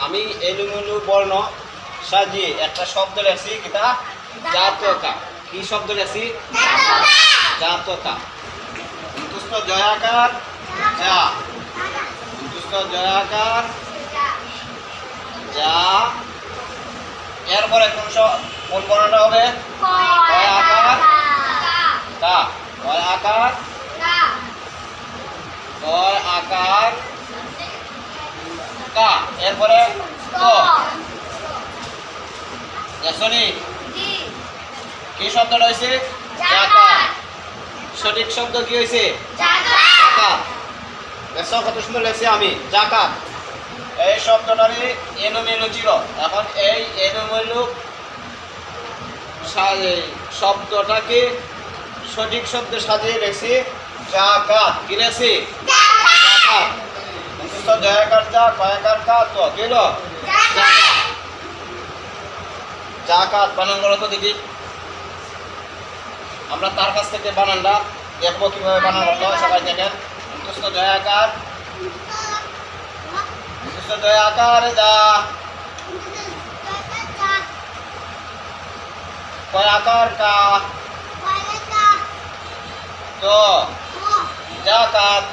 আমি এলোমেলো বর্ণ সাজিয়ে একটা শব্দ লেখছি কিতা জাতকা। কি শব্দ লেখছি? জাতকা। অন্তুষ্ট জয়াকার যা, অন্তুষ্ট জয়াকার যা। এরপরে কোন বর্ণটা হবে? কয় আকার কা। কয় আকার কয় আকার কা। এরপরে ক। দেখছনি কি শব্দটা হয়েছে? জাকাত। সঠিক শব্দ কি হয়েছে? জাকাত। দেখছো কত সুন্দর লেখছি আমি জাকাত। এই শব্দটারই এলোমেলো ছিল, এখন এই এলোমেলো শব্দটাকে সঠিক শব্দে সাজিয়ে লেখছি জাকাত। কি লেখছি? জাকাত। অন্তত জয়াকার যা, কয়াকার কা, তো কি হলো? জাকাত। বানান করো তো দেখি। আমরা তার কাছ থেকে বানানটা দেখবো কিভাবে বানান করতে হয়। সবাই দেখেন। অন্তত জয়াকার, অন্তত জয়াকার যা, কয়াকার কা, তো জাকাত।